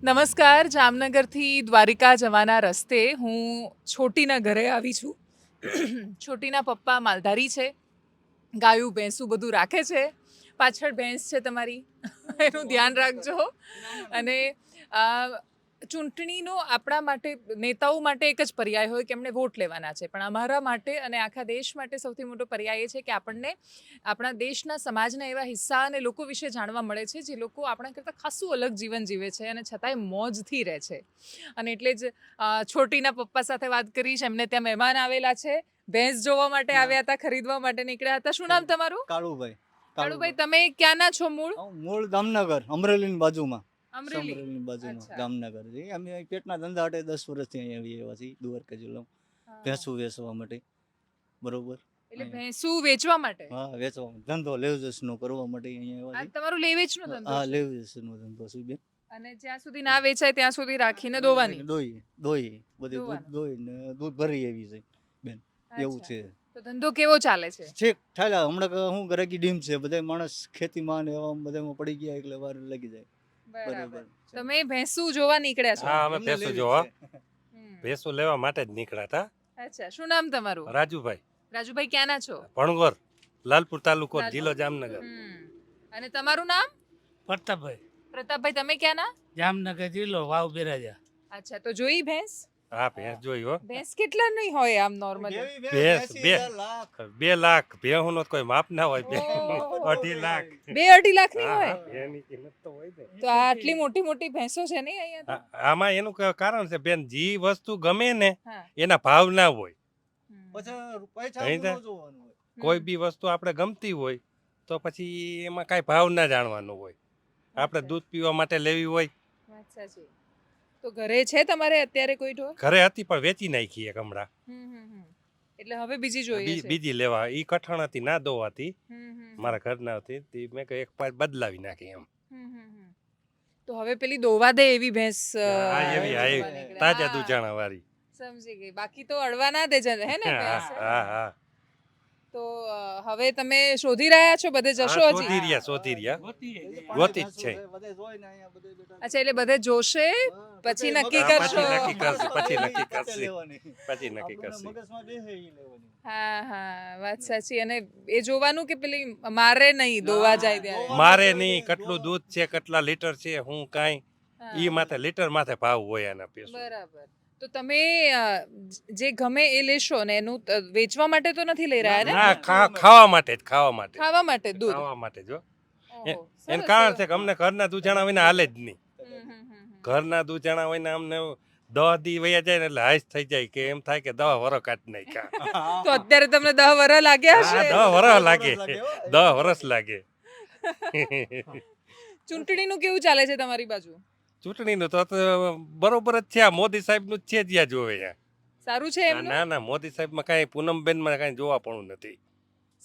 નમસ્કાર. જામનગરથી દ્વારિકા જવાના રસ્તે હું છોટીના ઘરે આવી છું. છોટીના પપ્પા માલધારી છે, ગાયું ભેંસું બધું રાખે છે. પાછળ ભેંસ છે તમારી, એનું ધ્યાન રાખજો. અને ચૂંટણીનો આપણા માટે, નેતાઓ માટે એક જ પર્યાય હોય કે એમણે વોટ લેવાના છે, પણ અમારા માટે અને આખા દેશ માટે સૌથી મોટો પર્યાય એ છે કે આપણને આપણા દેશના સમાજના એવા હિસ્સા અને લોકો વિશે જાણવા મળે છે જે લોકો આપણા કરતાં ખાસું અલગ જીવન જીવે છે અને છતાંય મોજથી રહે છે. અને એટલે જ છોટીના પપ્પા સાથે વાત કરીશ. એમને ત્યાં મહેમાન આવેલા છે, ભેંસ જોવા માટે આવ્યા હતા, ખરીદવા માટે નીકળ્યા હતા. શું નામ તમારું? કાળુભાઈ. કાળુભાઈ, તમે ક્યાંના છો? મૂળ મૂળ જામનગર, અમરેલીની બાજુમાં. અમરેલી. અમરેલીની બાજુમાં અચ્છા. જામનગર છે. અમે પેટના ધંધા માટે 10 વર્ષથી અહીંયા આવીએ એવા છીએ, દ્વારકા જિલ્લામાં હા. ભેંસું વેચવા માટે. બરોબર. એટલે ભેંસું વેચવા માટે? હા, વેચવા ધંધો લેવજસનો કરવા માટે અહીંયા આ આવ્યા છીએ. તમારું લેવેચનો ધંધો હા, છે? લેવજસનો ધંધો છે બેન. અને જ્યાં સુધી ના વેચાય ત્યાં સુધી રાખીને દોવાની? દોઈ બધી દૂધ દોવાનું. દોઈને દૂધ ભરી એવી છે બેન, એવું અચ્છા. છે. તો ધંધો કેવો ચાલે છે? છેક ઠાલા હમણાં હું ગરાકી ડીમ છે, બધા માણસ ખેતીમાં ને એવા બધામાં પડી ગયા એટલે વાર લાગી જાય. બરાબર. બરોબર. તમે ભેંસું જોવા નીકળ્યા છો? હા, અમે એમને ભેંસું લેવી જોવા છે. હમ. ભેંસું લેવા માટે જ નીકળ્યા હતા. અચ્છા. શું નામ તમારું? રાજુભાઈ રાજુભાઈ, ક્યાંના છો? ભણગોર, લાલપુર તાલુકો, લાલપુર. જિલ્લો જામનગર. હમ. અને તમારું નામ? પ્રતાપભાઈ, પ્રતાપભાઈ, તમે ક્યાંના? જામનગર જિલ્લો, વાવ બિરાજા. અચ્છા. તો જોઈ ભેંસ? હા, ભેંસ જોઈ હો. ભેંસ કેટલા નહીં હોય આમ નોર્મલી? એવી ભેંસ, 80,000 લાખ. 2 લાખ ભેહું નો કોઈ માપ ના હોય. ઓહો. 2.5 લાખ. 2-2.5 લાખની હા, હોય? હા, ભેંની કિંમત તો હોય ને. તો આ આટલી મોટી મોટી ભેંસો છે નહીં અહીંયા તો? આમાં એનું કારણ છે બેન, જે વસ્તુ ગમે ને હા. એના ભાવ ના હોય. હમ. પછી પૈસા અહીં ન તો- જોવાનું હોય. કોઈ બી વસ્તુ આપણે ગમતી હોય તો પછી એમાં કાંઈ ભાવ ના જાણવાનું હોય. આપણે અચ્છા. દૂધ પીવા માટે લેવી હોય, વાત સાચી. તો ઘરે છે તમારે અત્યારે કોઈ ઢોર? ઘરે હતી પણ વેચી નાખી એક હમણાં. એટલે હવે બીજી જોઈએ છે? બીજી લેવા, ઈ કઠણ હતી, ના દોવાતી, હમ. મારા ઘરના હતી, તે મેં કહ્યું એક પાછ બદલાવી નાખી એમ. તો હવે પેલી દોવા દે એવી ભેંસ હા, એવી, હા, જોવા એવી. નીકળે. તાજા હા, દૂધાણા વાળી. સમજી ગઈ. બાકી તો અડવા ના દે છે હે ને હા, ભેંસ? હા, હા. તો હવે તમે શોધી રહ્યા છો? બધે જશો હા, હજી? શોધી રહ્યા. પાણી ગોતી જ ભેંસો છે. બધે જોઈને અહીંયા બધે બેઠા. અચ્છા, એટલે બધે જોશે હા, પછી બધે નક્કી મગજ- કરશો. પછી નક્કી કરશે, પછી નક્કી પોતે કરશે. લેવાની. પછી નક્કી આપણને કરશે. મગજમાં બેસે ઈ લેવાની. હા, વાત સાચી. અને એ જોવાનું કે પેલી મારે નહીં દોવા જાય ત્યારે. મારે નહીં, કેટલું દૂધ છે, કેટલા લીટર છે, હું કાંઈ હા. ઈ માથે લીટર માથે ભાવ હોય આના પૈસા. બરાબર. તો તમે જે ગમે એ લેશો ને એનું વેચવા માટે તો નથી લઈ રહ્યા ને? ના, ખાવા માટે જ, ખાવા માટે. ખાવા માટે દૂધ? ખાવા માટે જો. ઓહો, એનું સરસ, કારણ સરસ. છે કે અમને ઘરના દૂધાણા વિના હાલે જ નહીં. હમ. ઘરના દૂધાણા હોય ને અમને 10 દી વયા જાય ને એટલે હાઈસ થઈ જાય કે એમ થાય કે 10 વરસ કાઢી નાખ્યા. તો અત્યારે તમને 10 વર્ષ લાગ્યા હા, હશે? 10 વરસ લાગે, લાગે હો. 10 વરસ લાગે. ચૂંટણીનું કેવું ચાલે છે તમારી બાજુ? ચૂંટણીનું તો બરોબર જ છે, આ મોદી સાહેબનું જ છે જ્યાં જોવે ત્યાં. સારું છે એમનું? ના ના, મોદી સાહેબમાં કાંઈ પૂનમબેનમાં કાંઈ જોવા પણ નથી.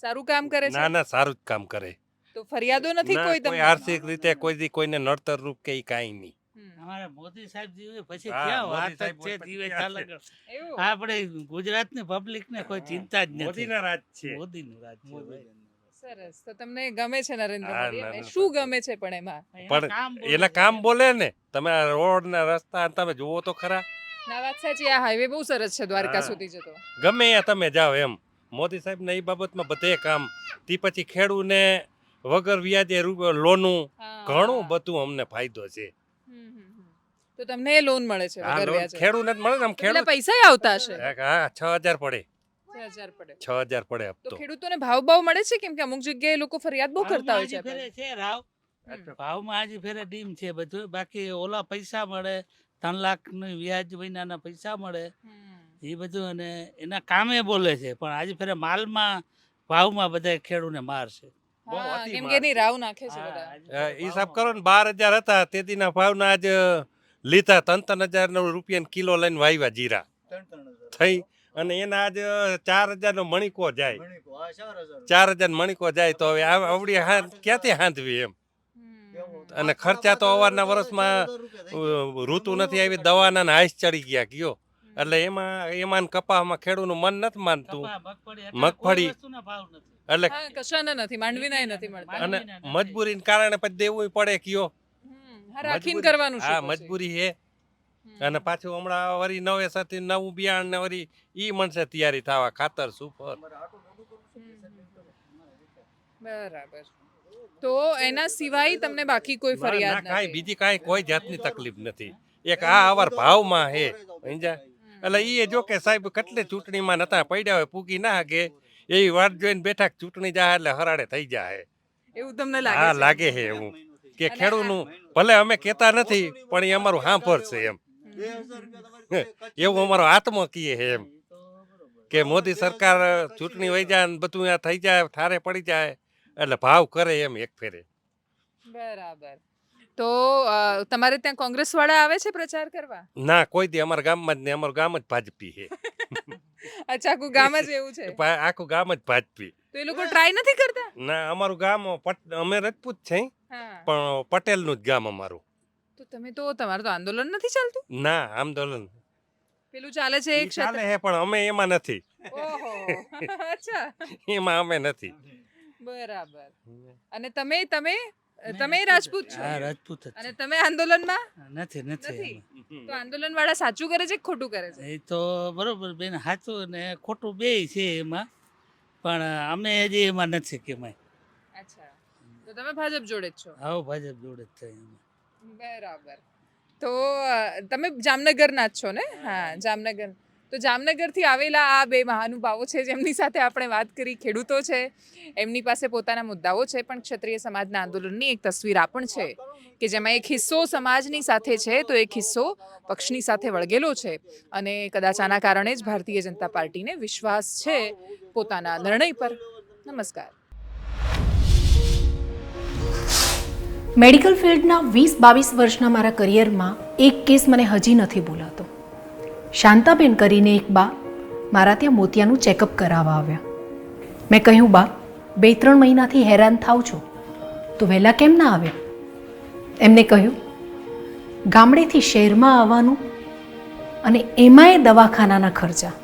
સારું કામ કરે છે? ના ના, સારું જ કામ કરે. તો ફરિયાદો નથી ના, કોઈ કોઈ તમને? આર્થિક રીતે કોઈ દી કોઈને નડતર રૂપ કે ઈ કાંઈ નહીં. અમારે મોદી સાહેબ જીવે પછી હા, ક્યાં મોદી વાત જ સાહેબ છે, હોય પછી જીવે ક્યાં ચાલે છે? એવું? આપણે ગુજરાતની પબ્લિક ને કોઈ ચિંતા જ નથી. મોદીના રાજ છે. મોદીનું રાજ છે મોદી. ભાઈ. સરસ. તો તમને ગમે છે નરેન્દ્ર હા, મોદી? અને નરેન્દ્ર શું મોદી. ગમે છે પણ એમાં? પણ એના કામ બોલે ને, તમે આ રોડ ના રસ્તા તમે જુઓ તો ખરા. ના, વાત સાચી. આ હાઈવે બહુ સરસ છે દ્વારકા હા. સુધી જતો. ગમે ત્યાં તમે જાઓ એમ, મોદી સાહેબ ને એ બાબતમાં બધે કામ. તે પછી ખેડૂને વગર વ્યાજે લોનું હા. ઘણું બધું અમને ફાયદો છે. તો તમને લોન મળે છે આ વગર લોન વ્યાજે? ખેડૂને જ મળે ને, આમ તો પેલા ખેડૂત પૈસા આવતા હશે? હા, 6,000 પડે, 6,000 પડે. 6,000 પડે તો હપ્તો. ખેડૂતોને ભાવ મળે છે? કેમ કે અમુક જગ્યાએ લોકો ફરિયાદ બહુ કરતા હોય છે. ભાવમાં આજે ફેરે છે રાવ. હમ. ભાવમાં આજે ફેરે ડીમ છે બધું. બાકી ઓલા પૈસા મળે, 3 લાખનું વ્યાજ મહિનાના પૈસા મળે, એ બધું. અને એના કામે બોલે છે, પણ આજે ફેરે માલમાં ભાવમાં બધા ખેડૂને માર છે. બહુ હા, અતિ કેમ માર કે એની છે. રાવ નાખે છે હા, બધા. આજે ફેરે હિસાબ ભાવમાં કરો ને, 12,000 હતા તેદીના ભાવના આજ લીધા 3,000 રૂપિયા કિલો લઈને વાવ્યા જીરા 3,000 થઈ, અને એના આજ 4,000 નો મણિકો જાય. મણિકો, હા, 4,000. 4,000 મણિકો જાય તો હવે આવડી ક્યાંથી હાંધવી એમ. હમ. અને ખર્ચા તો અવારના વર્ષમાં 4,000 રૂપિયા થઈ ગયા. ઋતુ નથી આવી, દવાના ને હાઈસ ચડી ગયા કયો. એટલે એમાં કપામાં ખેડૂતનું મન નથી માનતું. કપા, મગફળી, મગફળી. કોઈ વસ્તુના ભાવ નથી. એટલે હા, કશાના નથી, માંડવીના નથી મળતા. અને મજબૂરીને કારણે પછી દેવું પડે કયો. રાખીને મજબૂરી- કરવાનું હા શીખો છો. મજબૂરી છે. અને પાછું હમણાં વળી નવે સાથે નવું બિયારણ ને વળી ઈ મનસે તૈયારી થવા ખાતર સુપર. બરાબર. તો એના સિવાય તમને બાકી કોઈ ના ફરિયાદ કાંઈ નથી? બીજી કાંઈ કોઈ જાતની તકલીફ નથી. એક આ અવાર ભાવમાં હે સમજ્યા. એટલે ઈ જો કે સાહેબ કેટલી ચૂંટણીમાં નતા પડ્યા હોય પૂગી ના કે એવી વાત જોઈને બેઠા કે ચૂંટણી જાય એટલે હરાડે થઈ જાય. એવું તમને હા લાગે છે? લાગે છે એવું કે અને ખેડૂતનું ભલે અમે કહેતા નથી પણ એ અમારું સાંભળશે એમ. એવું અમારો આત્મા કીએ છે એમ કે મોદી સરકાર ચૂંટણી વહી જાય ને બધું આ થઈ જાય ઠારે પડી જાય એટલે ભાવ કરે એમ એક ફેરે. બરાબર. તો તમારે ત્યાં કોંગ્રેસ વાળા આવે છે પ્રચાર કરવા? ના કોઈ દી અમારા ગામમાં જ નહીં, અમારું ગામ જ ભાજપી છે. અચ્છા, આખું ગામ જ એવું છે? આખું ગામ જ ભાજપી. તો એ લોકો ટ્રાય નથી કરતા? ના અમારું ગામ અમે રજપૂત છે હા. પણ પટેલનું જ ગામ અમારું. તો તમારું તો આંદોલન નથી ચાલતું? ના આંદોલન પેલું ચાલે છે એક ઈ ચાલે છે પણ અમે એમાં નથી. ઓહો. અચ્છા. એમાં અમે નથી. બરાબર. અને તમે રાજપૂત છો? હા રાજપૂત જ અને તમે આંદોલનમાં નથી નથી? નથી તો આંદોલન વાળા સાચું કરે છે કે ખોટું કરે છે? એ તો બરોબર બેન સાચું ને ખોટું બેય છે એમાં પણ અમે હજી એમાં નથી કે એમાં અચ્છા. તો તમે ભાજપ જોડે જ છો? આવો ભાજપ જોડે જ થાય એમાં. બરાબર. તો તમે જામનગરના જ છો ને? હા, જામનગર. તો જામનગરથી આવેલા આ બે મહાનુભાવો છે જેમની સાથે આપણે વાત કરી. ખેડૂતો છે, એમની પાસે પોતાના મુદ્દાઓ છે, પણ ક્ષત્રિય સમાજના આંદોલનની એક તસવીર આ પણ છે કે જેમાં એક હિસ્સો સમાજની સાથે છે તો એક હિસ્સો પક્ષની સાથે વળગેલો છે. અને કદાચ આના કારણે જ ભારતીય જનતા પાર્ટીને વિશ્વાસ છે પોતાના નિર્ણય પર. નમસ્કાર. મેડિકલ ફિલ્ડના 20-22 વર્ષના મારા કરિયરમાં એક કેસ મને હજી નથી ભૂલાતો. શાંતાબેન કરીને એક બા મારા ત્યાં મોતિયાનું ચેકઅપ કરાવવા આવ્યા. મેં કહ્યું, બા 2-3 મહિનાથી હેરાન થાવ છો તો વહેલા કેમ ના આવ્યા? એમને કહ્યું, ગામડેથી શહેરમાં આવવાનું અને એમાંય દવાખાનાના ખર્ચા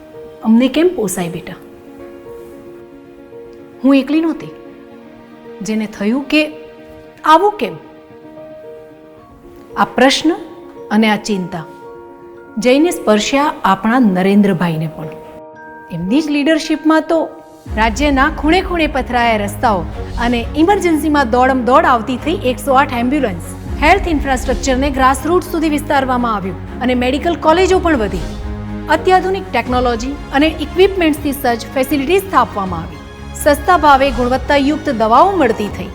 અમને કેમ પોસાય બેટા? હું એકલી નહોતી જેને થયું કે આવું કેમ. આ પ્રશ્ન અને આ ચિંતા જઈને સ્પર્શ્યા આપણા નરેન્દ્રભાઈને પણ. એમની જ લીડરશિપમાં તો રાજ્યના ખૂણે ખૂણે પથરાયા રસ્તાઓ અને ઇમરજન્સીમાં દોડમ દોડ આવતી થઈ 108 એમ્બ્યુલન્સ, હેલ્થ ઇન્ફ્રાસ્ટ્રક્ચરને ગ્રાસરૂટ સુધી વિસ્તારવામાં આવ્યું અને મેડિકલ કોલેજો પણ વધી. અત્યાધુનિક ટેકનોલોજી અને ઇક્વિપમેન્ટ્સથી સજ્જ ફેસિલિટીઝ સ્થાપવામાં આવી. સસ્તા ભાવે ગુણવત્તાયુક્ત દવાઓ મળતી થઈ.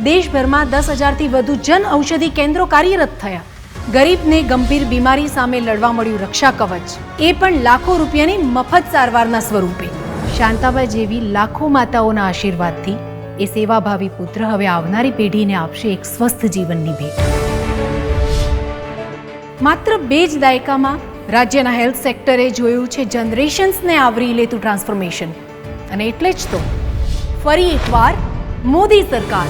દેશભરમાં 10,000થી વધુ જન ઔષધિ કેન્દ્રો કાર્યરત થયા. ગરીબને ગંભીર બીમારી સામે લડવા મળ્યું રક્ષા કવચ, એ પણ લાખો રૂપિયાની મફત સારવારના સ્વરૂપે. શાંતાબાઈ જેવી લાખો માતાઓના આશીર્વાદથી એ સેવાભાવી પુત્ર હવે આવનારી પેઢીને આપશે એક સ્વસ્થ જીવનની ભેટ. માત્ર 2 જ દાયકામાં રાજ્યના હેલ્થ સેક્ટરે જોયું છે જનરેશન્સને આવરી લેતું ટ્રાન્સફોર્મેશન. અને એટલે જ તો ફરી એકવાર મોદી સરકાર